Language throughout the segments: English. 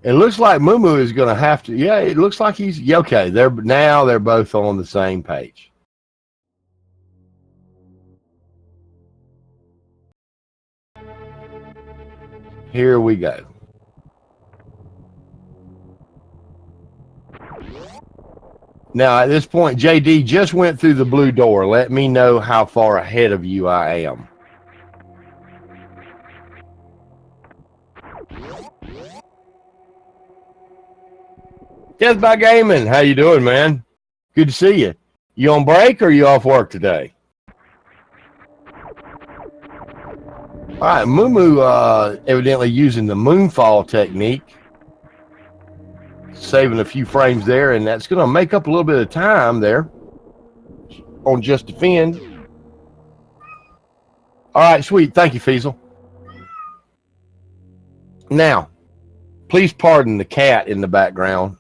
It looks like Moo is going to have to. Yeah, it looks like he's okay. They're both on the same page. Here we go. Now, at this point, JD just went through the blue door. Let me know how far ahead of you I am. Death by Gaming, how you doing, man? Good to see you. You on break or you off work today? All right, Moo evidently using the moonfall technique, saving a few frames there, and that's going to make up a little bit of time there on Just Defend. All right, sweet. Thank you, Feasel. Now, please pardon the cat in the background.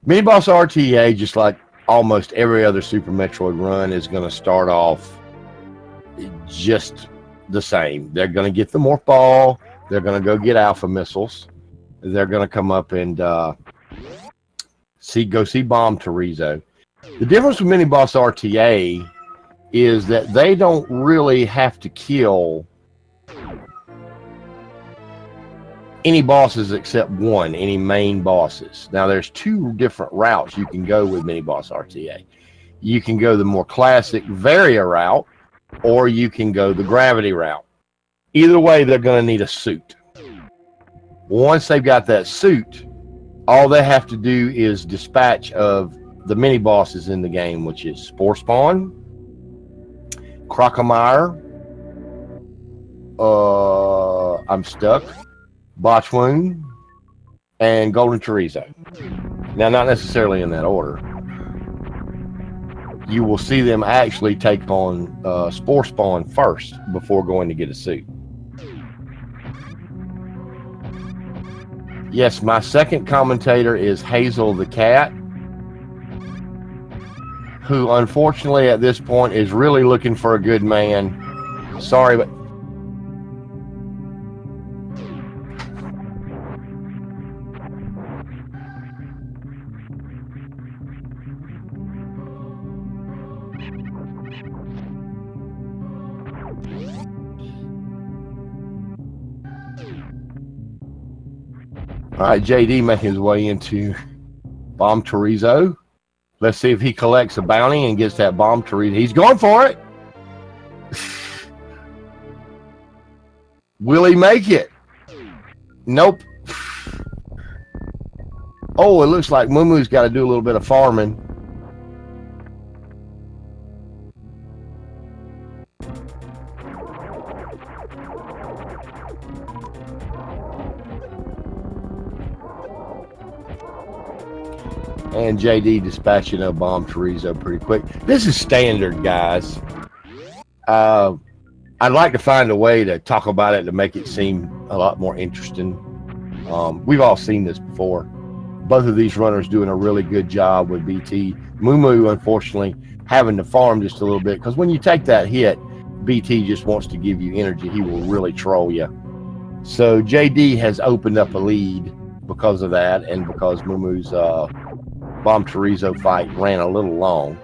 Mini Boss RTA, just like almost every other Super Metroid run, is going to start off just the same. They're going to get the Morph Ball. They're going to go get Alpha Missiles. They're going to come up and go see Bomb Torizo. The difference with Mini Boss RTA is that they don't really have to kill any bosses except one, any main bosses. Now, there's two different routes you can go with Mini Boss RTA. You can go the more classic Varia route, or you can go the Gravity route. Either way, they're going to need a suit. Once they've got that suit, all they have to do is dispatch of the mini bosses in the game, which is Spore Spawn, Crocomire, I'm stuck, Botchwound, and Golden Chorizo. Now, not necessarily in that order. You will see them actually take on Spore Spawn first before going to get a suit. Yes, my second commentator is Hazel the cat, who unfortunately at this point is really looking for a good man. Sorry, but all right, JD making his way into Bomb Torizo. Let's see if he collects a bounty and gets that Bomb Torizo. He's going for it. Will he make it? Nope. Oh, it looks like Moo got to do a little bit of farming. And JD dispatching a Bomb Torizo pretty quick. This is standard, guys. I'd like to find a way to talk about it to make it seem a lot more interesting. We've all seen this before. Both of these runners doing a really good job with BT. Moo, unfortunately, having to farm just a little bit, because when you take that hit, BT just wants to give you energy. He will really troll you. So JD has opened up a lead because of that, and because Moo's Bomb Torizo fight ran a little long.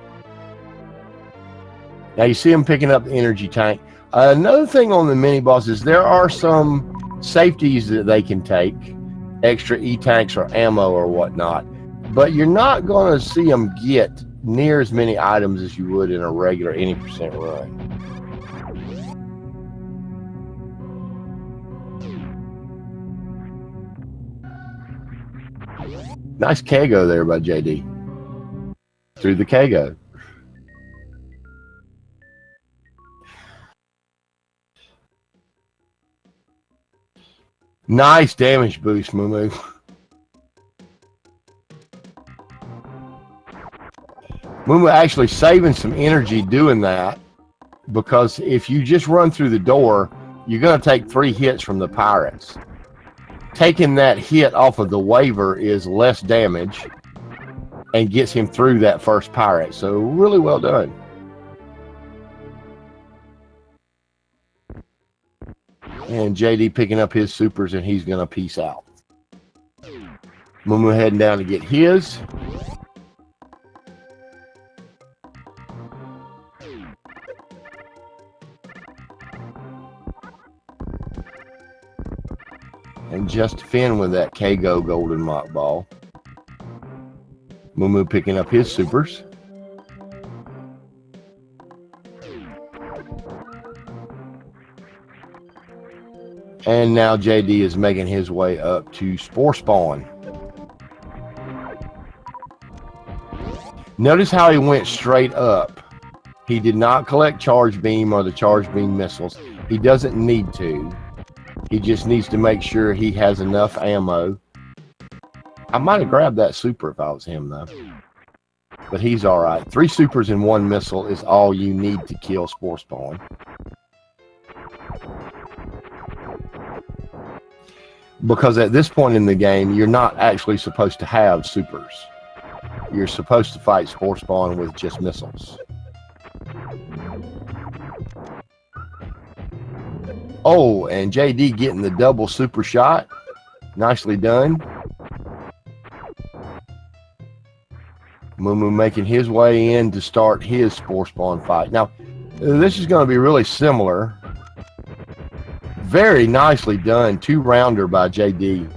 Now you see him picking up the energy tank. Another thing on the mini bosses, there are some safeties that they can take, extra E-tanks or ammo or whatnot, but you're not going to see them get near as many items as you would in a regular any percent run. Nice Kago there by JD. Through the Kago. Nice damage boost, Moo. Moo actually saving some energy doing that, because if you just run through the door, you're going to take 3 hits from the pirates. Taking that hit off of the waiver is less damage and gets him through that first pirate. So really well done. And JD picking up his supers, and he's going to peace out. Moo heading down to get his. And just Finn with that Kago golden mock ball. Moo picking up his supers. And now JD is making his way up to Spore Spawn. Notice how he went straight up. He did not collect Charge Beam or the Charge Beam missiles. He doesn't need to. He just needs to make sure he has enough ammo. I might have grabbed that super if I was him, though. But he's all right. 3 supers and 1 missile is all you need to kill Spore Spawn. Because at this point in the game, you're not actually supposed to have supers. You're supposed to fight Spore Spawn with just missiles. Oh, and JD getting the double super shot. Nicely done. Moo making his way in to start his Spore Spawn fight. Now, this is going to be really similar. Very nicely done. 2-rounder by JD.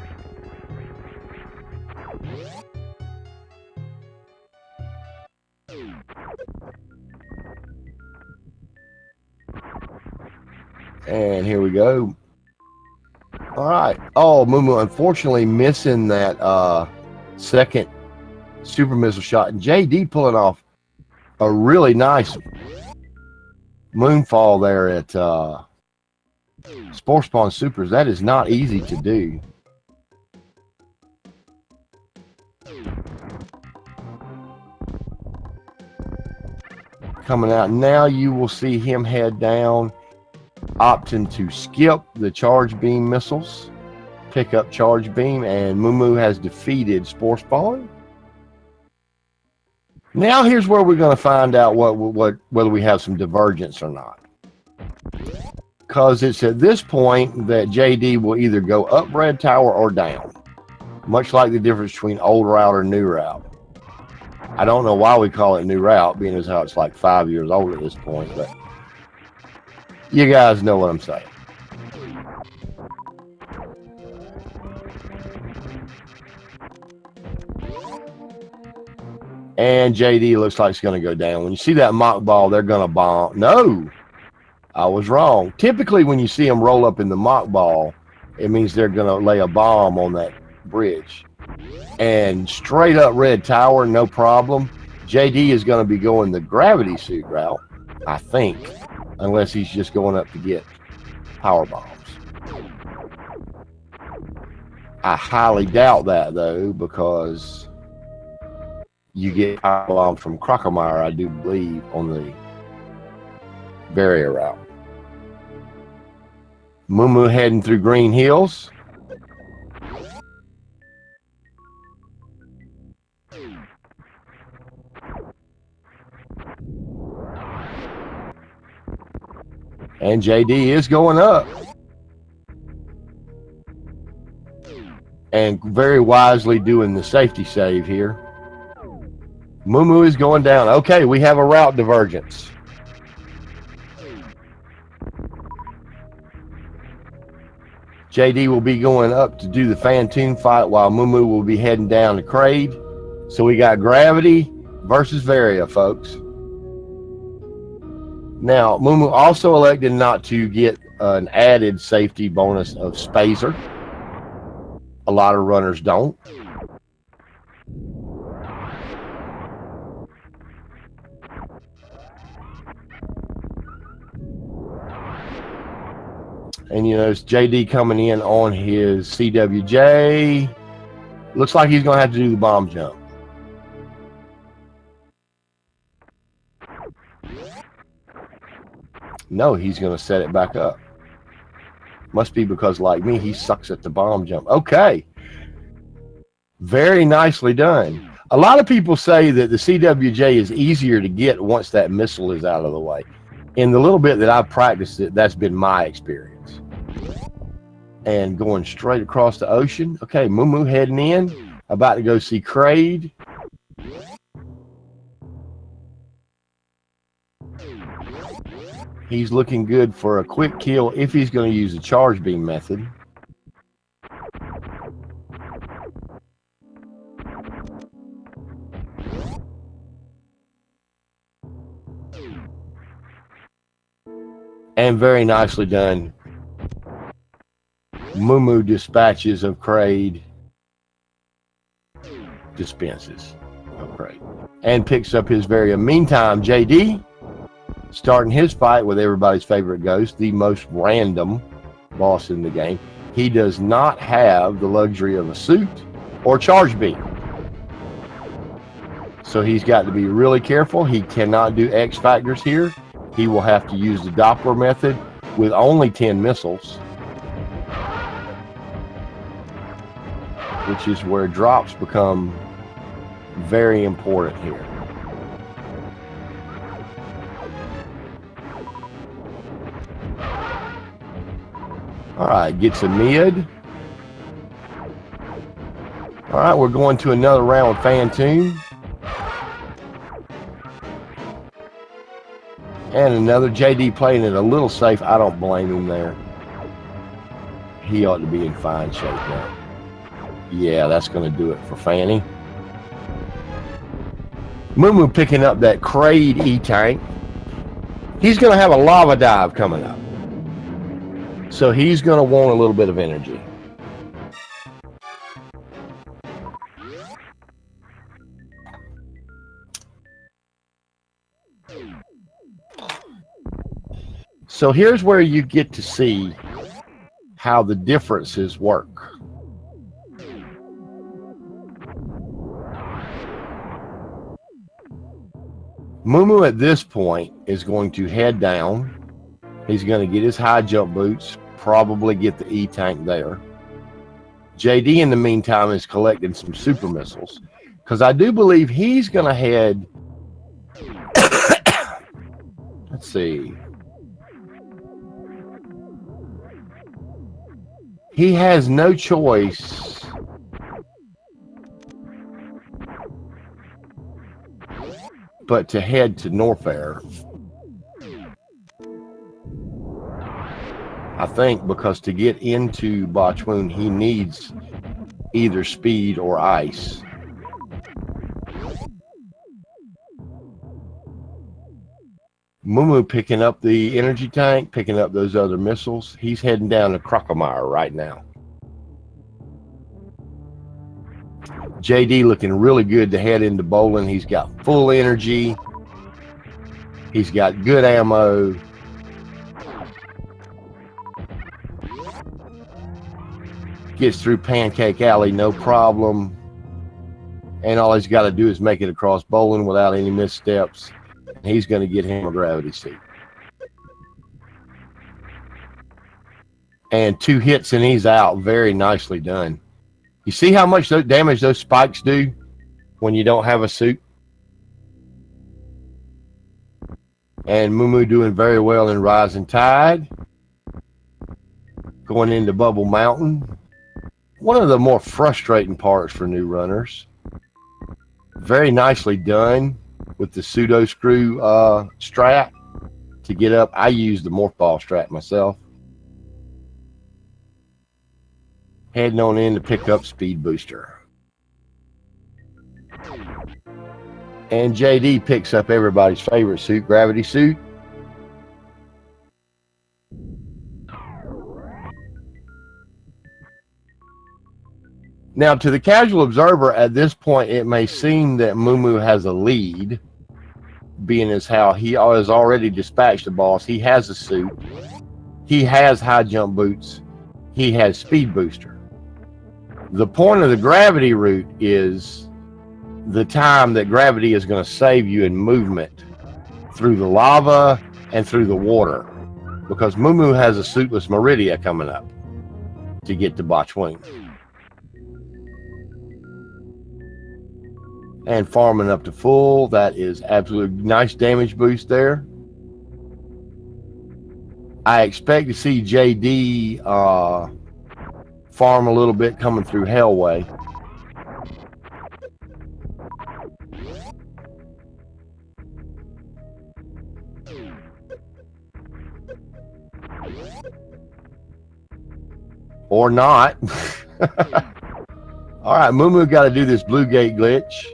And here we go. All right. Oh, Moo unfortunately missing that second super missile shot. And JD pulling off a really nice moonfall there at Spore Spawn supers. That is not easy to do. Coming out now, you will see him head down, opting to skip the Charge Beam missiles, pick up Charge Beam, and Moo has defeated Spore Spawn. Now here's where we're going to find out whether we have some divergence or not. Because it's at this point that JD will either go up Red Tower or down. Much like the difference between old route or new route. I don't know why we call it new route, being as how it's like 5 years old at this point, but you guys know what I'm saying. And JD looks like it's going to go down. When you see that mock ball, they're going to bomb. No! I was wrong. Typically, when you see them roll up in the mock ball, it means they're going to lay a bomb on that bridge. And straight up Red Tower, no problem. JD is going to be going the gravity suit route, I think, unless he's just going up to get power bombs. I highly doubt that, though, because you get power bombs from Crocomire, I do believe, on the barrier route. Moo heading through Green Hills. And JD is going up. And very wisely doing the safety save here. Moo is going down. Okay, we have a route divergence. JD will be going up to do the Phantoon fight while Moo will be heading down to Kraid. So we got Gravity versus Varia, folks. Now, Moo also elected not to get an added safety bonus of Spazer. A lot of runners don't. And you know, it's JD coming in on his CWJ. Looks like he's going to have to do the bomb jump. No, he's going to set it back up. Must be because, like me, he sucks at the bomb jump. Okay. Very nicely done. A lot of people say that the CWJ is easier to get once that missile is out of the way. In the little bit that I've practiced it, that's been my experience. and going straight across the ocean. Okay, Moo heading in, about to go see Kraid. He's looking good for a quick kill if he's going to use the charge beam method. And very nicely done. Moo dispatches of Kraid. Dispenses of Kraid. And picks up his variant. Meantime, JD starting his fight with everybody's favorite ghost, the most random boss in the game. He does not have the luxury of a suit or charge beam. So he's got to be really careful. He cannot do X factors here. He will have to use the Doppler method with only 10 missiles, which is where drops become very important here. All right, gets a mid. All right, we're going to another round with Fantoon. And another JD playing it a little safe. I don't blame him there. He ought to be in fine shape now. Yeah, that's going to do it for Fanny. Moo picking up that Kraid E-tank. He's going to have a lava dive coming up. So he's going to want a little bit of energy. So here's where you get to see how the differences work. Moo at this point is going to head down. He's going to get his high jump boots, probably get the E-tank there. JD in the meantime is collecting some super missiles, because I do believe he's going to head, let's see, he has no choice but to head to Norfair. I think because to get into Bachwoon, he needs either speed or ice. Moo picking up the energy tank, picking up those other missiles. He's heading down to Crocomire right now. JD looking really good to head into bowling. He's got full energy. He's got good ammo. Gets through Pancake Alley, no problem. And all he's got to do is make it across bowling without any missteps. He's going to get him a gravity seat. And 2 hits and he's out. Very nicely done. You see how much damage those spikes do when you don't have a suit? And Moo doing very well in Rising Tide. Going into Bubble Mountain. One of the more frustrating parts for new runners. Very nicely done with the pseudo screw strap to get up. I use the morph ball strap myself. Heading on in to pick up Speed Booster. And JD picks up everybody's favorite suit, Gravity Suit. Now, to the casual observer, at this point, it may seem that Moo has a lead, being as how he has already dispatched the boss. He has a suit. He has high jump boots. He has Speed Booster. The point of the gravity route is the time that gravity is going to save you in movement through the lava and through the water, because Moo has a suitless Meridia coming up to get to Bachwoon. And farming up to full. That is absolutely nice damage boost there. I expect to see JD farm a little bit coming through Hellway. Or not. All right, Moo got to do this blue gate glitch.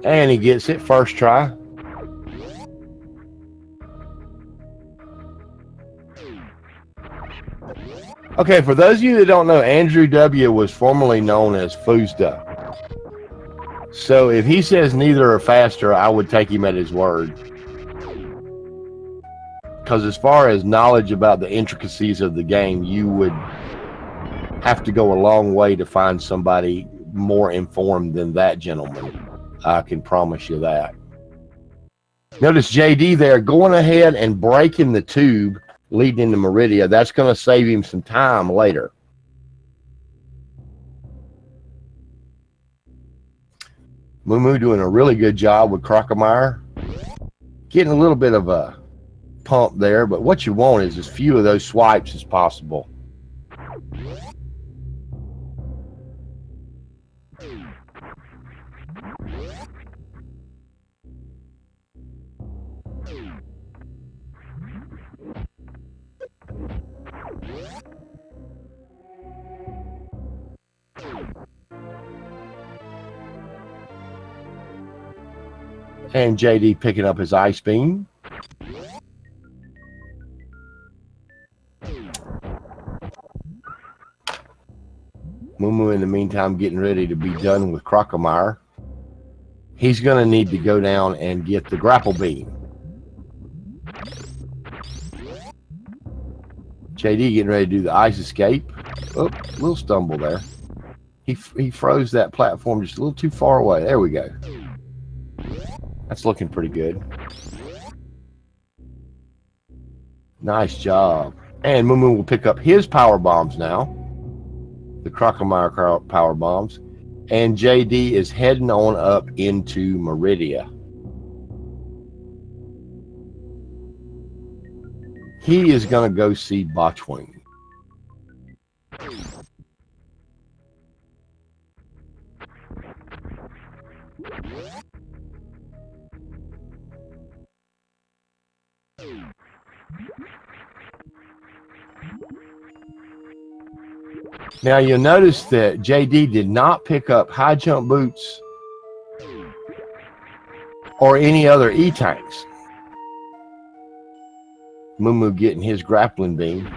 And he gets it first try. Okay, for those of you that don't know, Andrew W. was formerly known as Fuzda. So if he says neither are faster, I would take him at his word. Because as far as knowledge about the intricacies of the game, you would have to go a long way to find somebody more informed than that gentleman. I can promise you that. Notice JD there going ahead and breaking the tube leading into Meridia. That's going to save him some time later. Moo doing a really good job with Crocomire. Getting a little bit of a pump there, but what you want is as few of those swipes as possible. And JD picking up his ice beam. Moo in the meantime getting ready to be done with Crocomire. He's going to need to go down and get the grapple beam. JD getting ready to do the ice escape. Oh, little stumble there. He froze that platform just a little too far away. There we go. That's looking pretty good. Nice job. And Moo will pick up his power bombs now. The Crocomire power bombs. And JD is heading on up into Meridia. He is going to go see Botchwing. Now you'll notice that JD did not pick up high jump boots or any other E-tanks. Moo getting his grappling beam.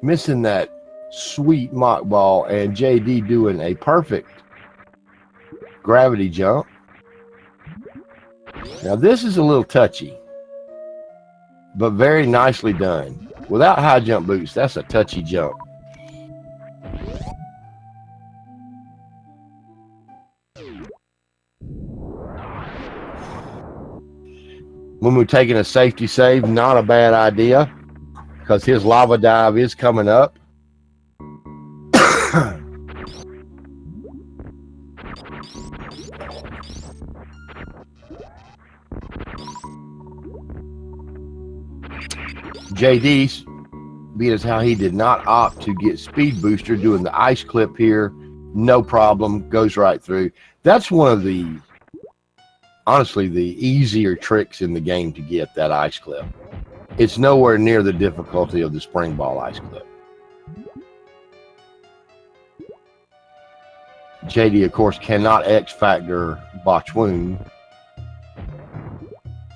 Missing that sweet mock ball, and JD doing a perfect gravity jump. Now this is a little touchy, but very nicely done. Without high jump boots, that's a touchy jump. Moo taking a safety save, not a bad idea, because his lava dive is coming up. JD, being as how he did not opt to get speed booster, doing the ice clip here, no problem, goes right through. That's one of the, honestly, the easier tricks in the game to get that ice clip. It's nowhere near the difficulty of the spring ball ice clip. JD, of course, cannot X-Factor Botchwoon.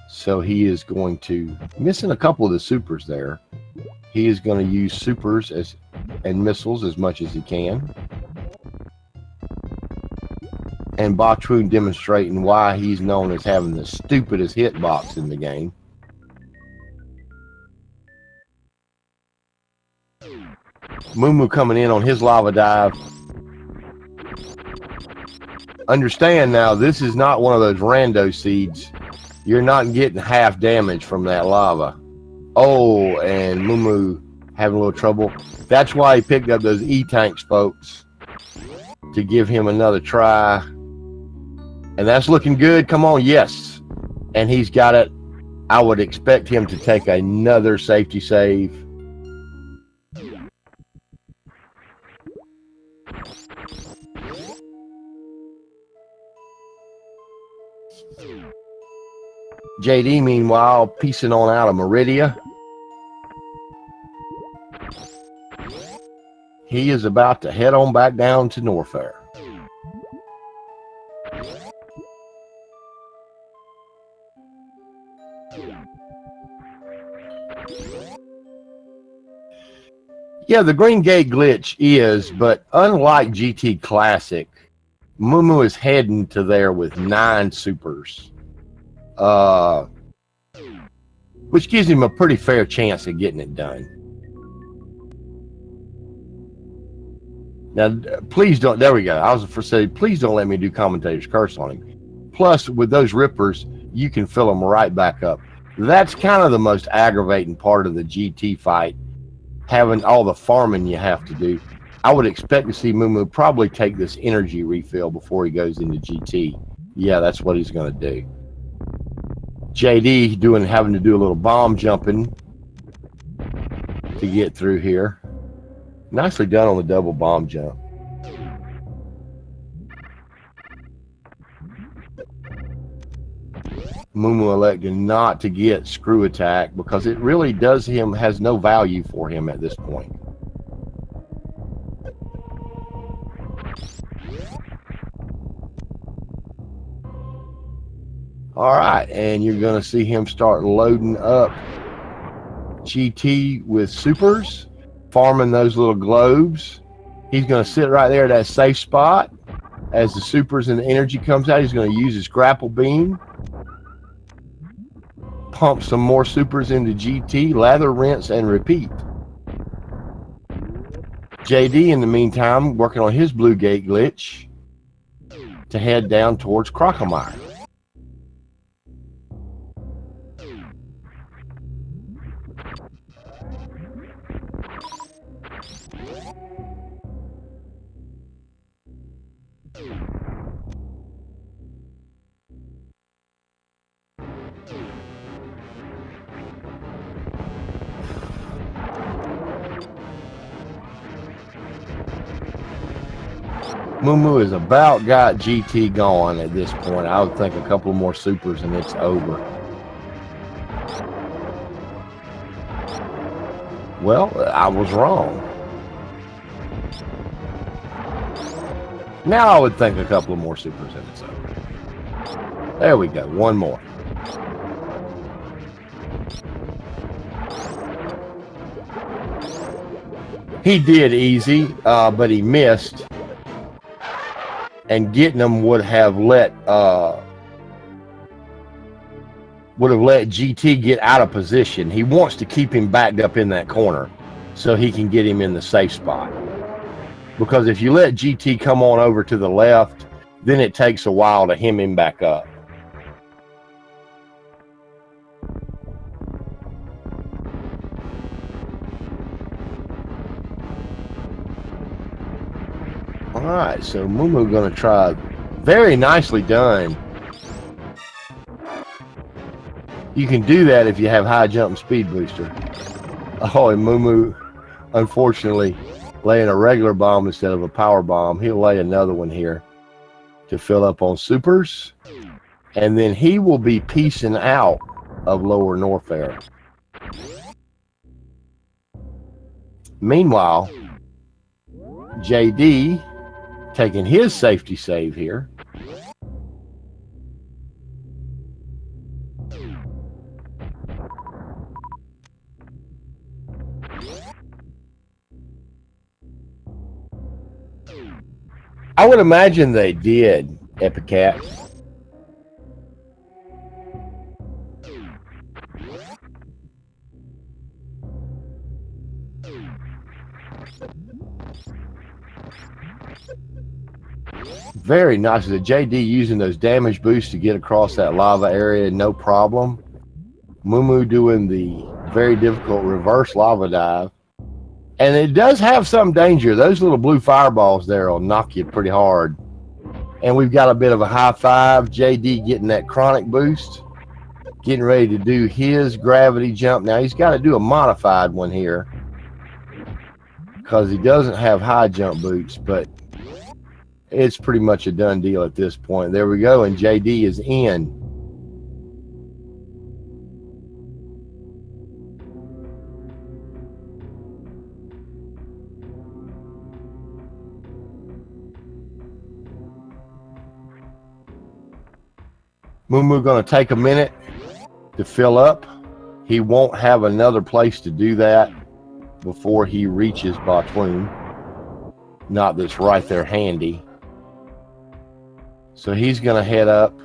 So he is going to, missing a couple of the supers there. He is going to use supers and missiles as much as he can. And Botchwoon demonstrating why he's known as having the stupidest hitbox in the game. Moo coming in on his lava dive. Understand now, this is not one of those rando seeds. You're not getting half damage from that lava. Oh, and Moo having a little trouble. That's why he picked up those E-tanks, folks, to give him another try. And that's looking good. Come on, yes. And he's got it. I would expect him to take another safety save. JD, meanwhile, piecing on out of Meridia. He is about to head on back down to Norfair. Yeah, the Green Gate glitch is, but unlike GT Classic, Mumu is heading to there with 9 supers, which gives him a pretty fair chance of getting it done. Now, please don't, there we go. I was for say, please don't let me do commentator's curse on him. Plus, with those rippers, you can fill them right back up. That's kind of the most aggravating part of the GT fight, having all the farming you have to do. I would expect to see Mumu probably take this energy refill before he goes into GT. Yeah, that's what he's going to do. JD having to do a little bomb jumping to get through here. Nicely done on the double bomb jump. Mumu elected not to get screw attack because it really has no value for him at this point. All right, and you're going to see him start loading up GT with supers, farming those little globes. He's going to sit right there at that safe spot. As the supers and the energy comes out, he's going to use his grapple beam, pump some more supers into GT, lather, rinse, and repeat. JD, in the meantime, working on his Blue Gate glitch to head down towards Crocomire. Mumu has about got GT going at this point. I would think a couple more supers and it's over. Well, I was wrong. Now I would think a couple of more supers and it's over. There we go. One more. He did easy, but he missed. And getting them would have let GT get out of position. He wants to keep him backed up in that corner so he can get him in the safe spot. Because if you let GT come on over to the left, then it takes a while to hem him back up. All right, so Mumu going to try. Very nicely done. You can do that if you have high jump and speed booster. Oh, and Mumu, unfortunately, laying a regular bomb instead of a power bomb. He'll lay another one here to fill up on supers. And then he will be piecing out of Lower Norfair. Meanwhile, JD taking his safety save here. I would imagine they did, Epicat. Very nice. The JD using those damage boosts to get across that lava area, no problem. Mumu doing the very difficult reverse lava dive. And it does have some danger. Those little blue fireballs there will knock you pretty hard. And we've got a bit of a high five. JD getting that chronic boost. Getting ready to do his gravity jump. Now he's got to do a modified one here because he doesn't have high jump boots, but it's pretty much a done deal at this point. There we go, and JD is in. Moo going to take a minute to fill up. He won't have another place to do that before he reaches Batoon. Not that's right there handy. So he's going to head up.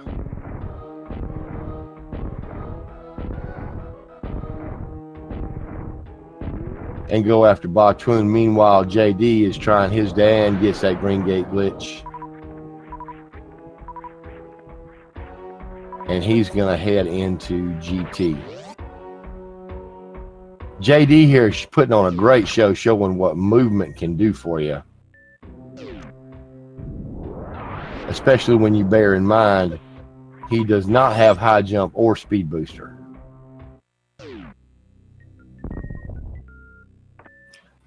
And go after Batoon. Meanwhile, JD is trying his day and gets that green gate glitch. And he's going to head into GT. JD here is putting on a great show, showing what movement can do for you. Especially when you bear in mind, he does not have high jump or speed booster.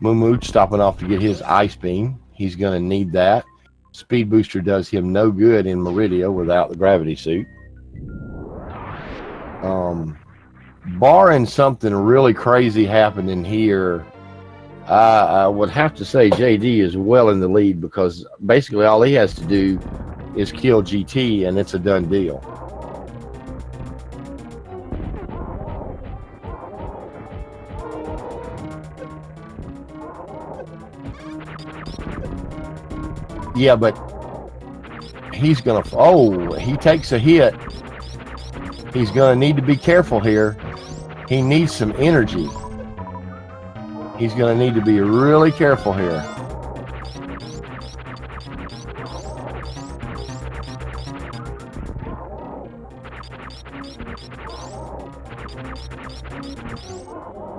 Moo stopping off to get his ice beam. He's going to need that. Speed booster does him no good in Meridia without the gravity suit. Barring something really crazy happening here, I would have to say JD is well in the lead because basically all he has to do is kill GT and it's a done deal. Yeah, but he's gonna, oh, he takes a hit. He's gonna need to be careful here. He needs some energy. He's gonna need to be really careful here.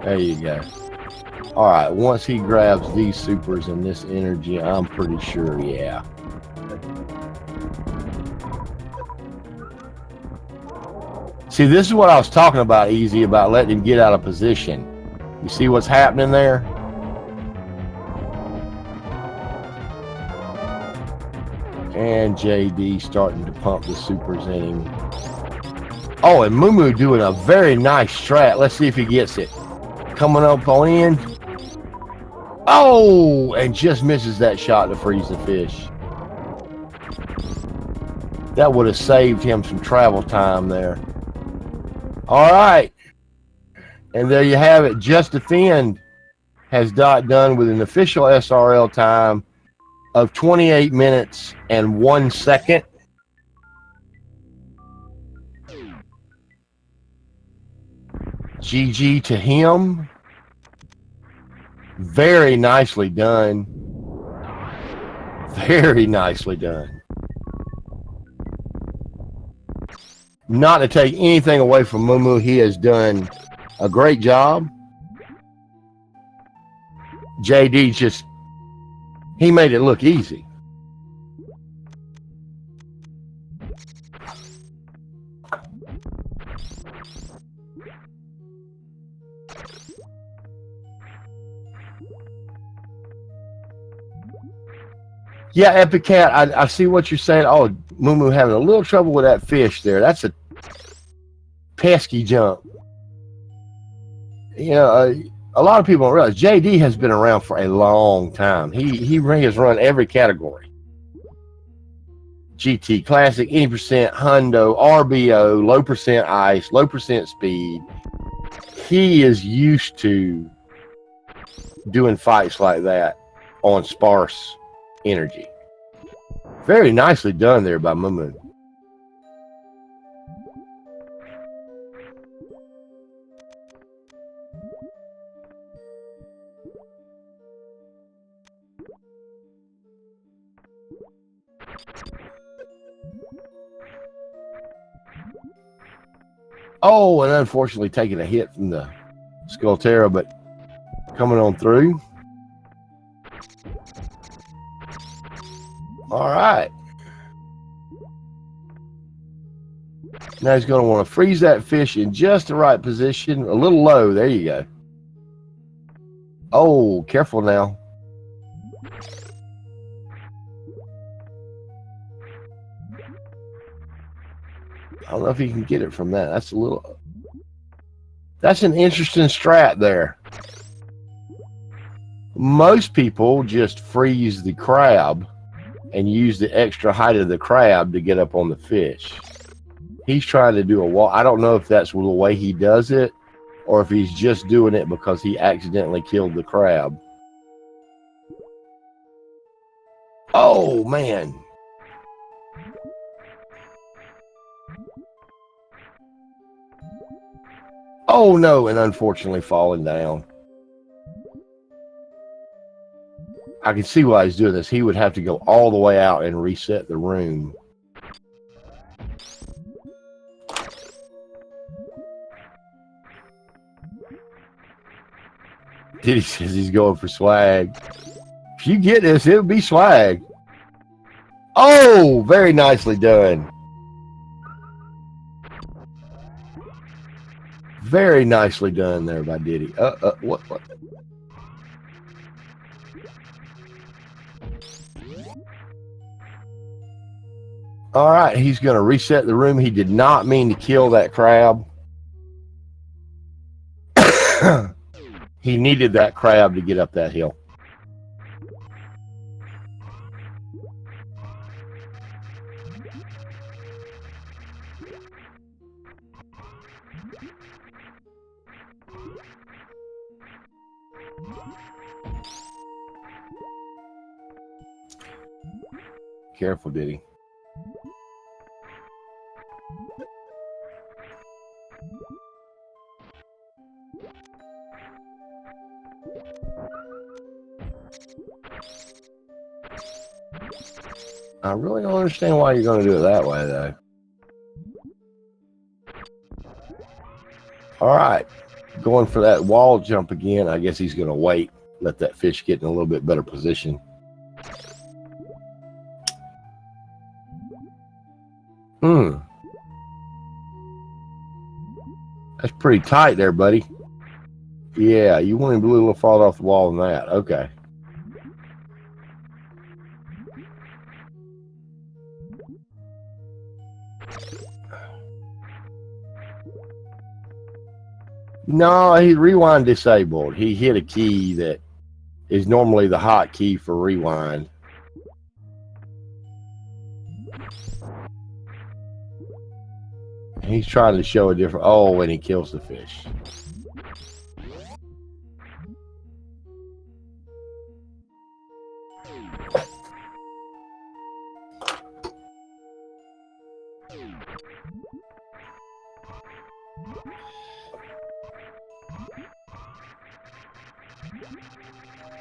There you go. All right, once he grabs these supers and this energy, I'm pretty sure, yeah. See, this is what I was talking about, Easy, about letting him get out of position. You see what's happening there? And JD starting to pump the supers in him. Oh, and Moo doing a very nice strat. Let's see if he gets it. Coming up on in. Oh, and just misses that shot to freeze the fish. That would have saved him some travel time there. All right. And there you have it. Just Defend has done with an official SRL time of 28 minutes and 1 second. GG to him. Very nicely done. Very nicely done. Not to take anything away from Moo, he has done a great job. JD just, he made it look easy. Yeah, Epic Cat, I see what you're saying. Oh, Moo having a little trouble with that fish there. That's a pesky jump. You know, a lot of people don't realize JD has been around for a long time. He has run every category. GT, Classic, 80%, Hundo, RBO, low percent ice, low percent speed. He is used to doing fights like that on sparse energy. Very nicely done there by Moo. Oh, and unfortunately taking a hit from the Skullterra, but coming on through. All right. Now he's going to want to freeze that fish in just the right position, a little low. There you go. Oh, careful now. I don't know if he can get it from that. That's an interesting strat there. Most people just freeze the crab and use the extra height of the crab to get up on the fish. He's trying to do a wall. I don't know if that's the way he does it or if he's just doing it because he accidentally killed the crab. Oh, man. Oh, no, and unfortunately falling down. I can see why he's doing this. He would have to go all the way out and reset the room. Diddy says he's going for swag. If you get this, it'll be swag. Oh, very nicely done. Very nicely done there by Diddy. What? All right, he's going to reset the room. He did not mean to kill that crab. He needed that crab to get up that hill. Careful, Diddy. I really don't understand why you're going to do it that way, though. All right. Going for that wall jump again. I guess he's going to wait. Let that fish get in a little bit better position. That's pretty tight there, buddy. Yeah, you want him to be a little farther off the wall than that. Okay. No, he rewind disabled. He hit a key that is normally the hot key for rewind. He's trying to show a different... Oh, and he kills the fish.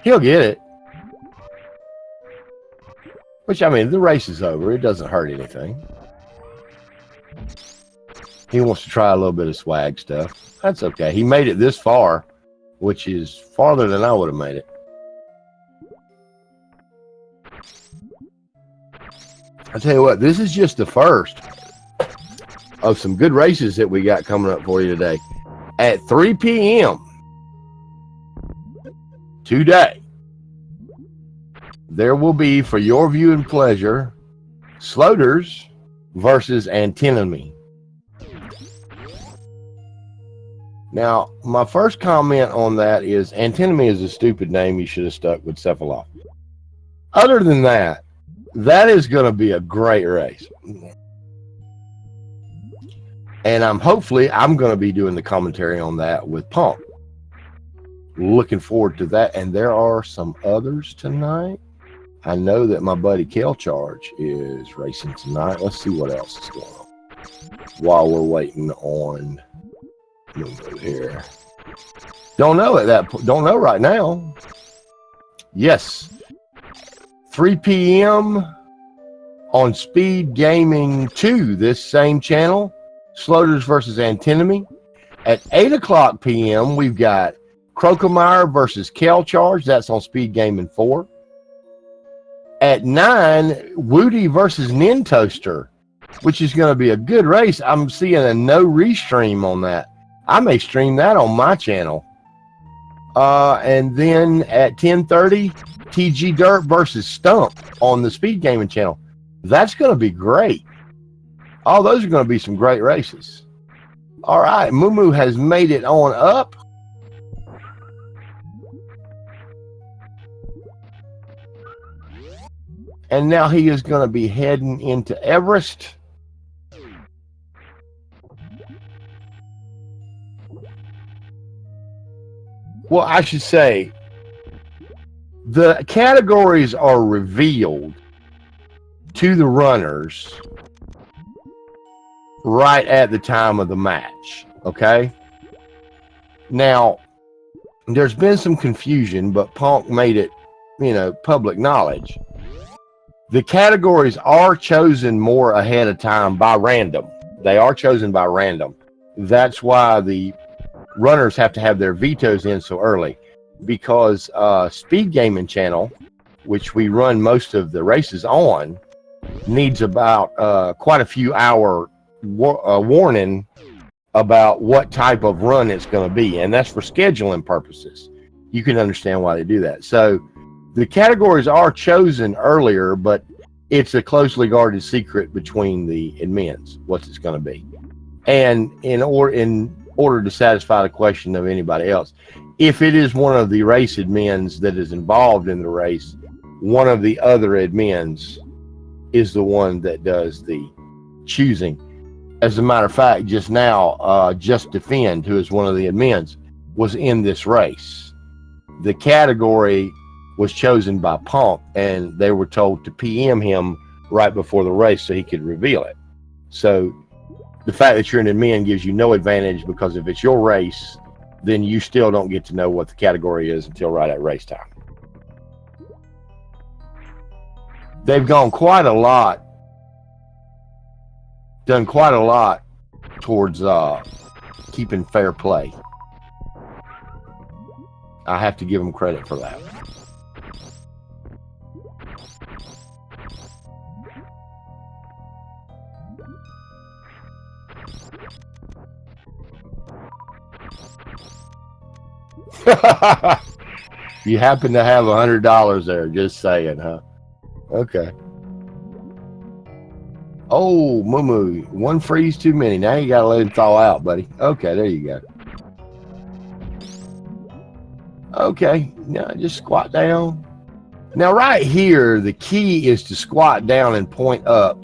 He'll get it. Which, I mean, the race is over. It doesn't hurt anything. He wants to try a little bit of swag stuff. That's okay. He made it this far, which is farther than I would have made it. I tell you what, this is just the first of some good races that we got coming up for you today. At 3 p.m. today, there will be, for your viewing pleasure, Sloaters versus Antinomy. Now, my first comment on that is Antinomy is a stupid name. You should have stuck with Cephaloph. Other than that, that is going to be a great race. And I'm going to be doing the commentary on that with Pump. Looking forward to that. And there are some others tonight. I know that my buddy Kel Charge is racing tonight. Let's see what else is going on while we're waiting on here. Don't know at that point. Don't know right now. Yes. 3 p.m. on Speed Gaming 2, this same channel, Sloaters versus Antinomy. At 8 o'clock p.m., we've got Crokemeyer versus Kel Charge. That's on Speed Gaming 4. At 9, Woody versus Nintoaster, which is going to be a good race. I'm seeing a no restream on that. I may stream that on my channel. And then at 10:30, TG Dirt versus Stump on the Speed Gaming channel. That's going to be great. All those are going to be some great races. All right, Moo has made it on up. And now he is going to be heading into Everest. Well, I should say, the categories are revealed to the runners right at the time of the match, okay? Now, there's been some confusion, but Punk made it, public knowledge. The categories are chosen more ahead of time by random. They are chosen by random. That's why the runners have to have their vetoes in so early, because Speed Gaming channel, which we run most of the races on, needs about quite a few hour warning about what type of run it's going to be, and that's for scheduling purposes. You can understand why they do that. So the categories are chosen earlier, but it's a closely guarded secret between the admins what it's going to be. And in order to satisfy the question of anybody else, if it is one of the race admins that is involved in the race, one of the other admins is the one that does the choosing. As a matter of fact, just now, Just Defend, who is one of the admins, was in this race. The category was chosen by Punk, and they were told to PM him right before the race so he could reveal it. So the fact that you're an admin gives you no advantage, because if it's your race, then you still don't get to know what the category is until right at race time. They've done quite a lot towards keeping fair play. I have to give them credit for that. You happen to have $100 there, just saying, huh? Okay. Oh, Moo, one freeze too many. Now you gotta let him thaw out, buddy. Okay, there you go. Okay, now just squat down. Now right here, the key is to squat down and point up,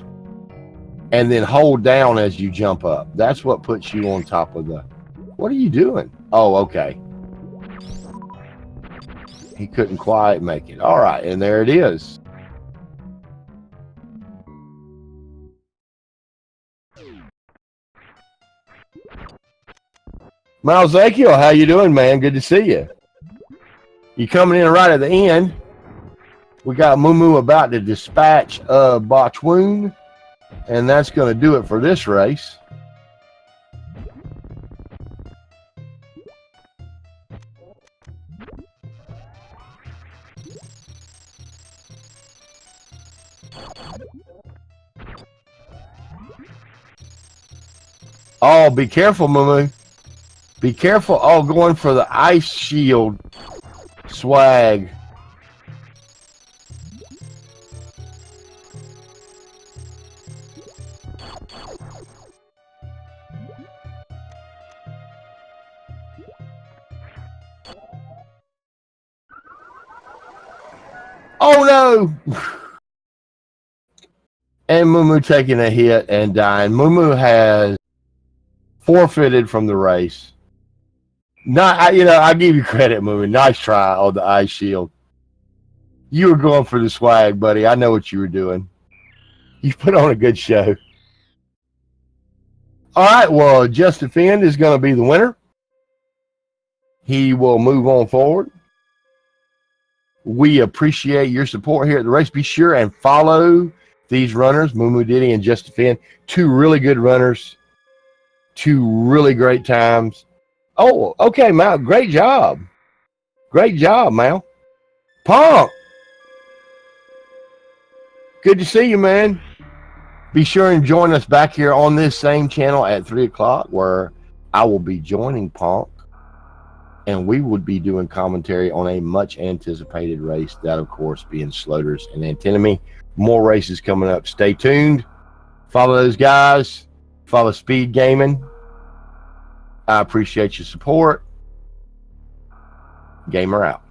and then hold down as you jump up. That's what puts you on top of the... What are you doing? Oh, okay. He couldn't quite make it. All right, and there it is. Malzakiel, how you doing, man? Good to see you. You coming in right at the end. We got Moo about to dispatch Botchwoon, and that's going to do it for this race. Oh, be careful, Moo. Be careful. Oh, going for the ice shield swag. Oh no! And Moo taking a hit and dying. Moo has forfeited from the race. I give you credit, Moo. Nice try on the ice shield. You were going for the swag, buddy. I know what you were doing. You put on a good show. All right, well, Just Defend is going to be the winner. He will move on forward. We appreciate your support here at the race. Be sure and follow these runners, Moo Diddy and Just Defend. Two really good runners. Two really great times. Oh, okay, Mal. Great job. Great job, Mal. Punk. Good to see you, man. Be sure and join us back here on this same channel at 3 o'clock, where I will be joining Punk, and we would be doing commentary on a much anticipated race, that of course being Sloters and Antinomy. More races coming up. Stay tuned. Follow those guys. Follow Speed Gaming. I appreciate your support. Gamer out.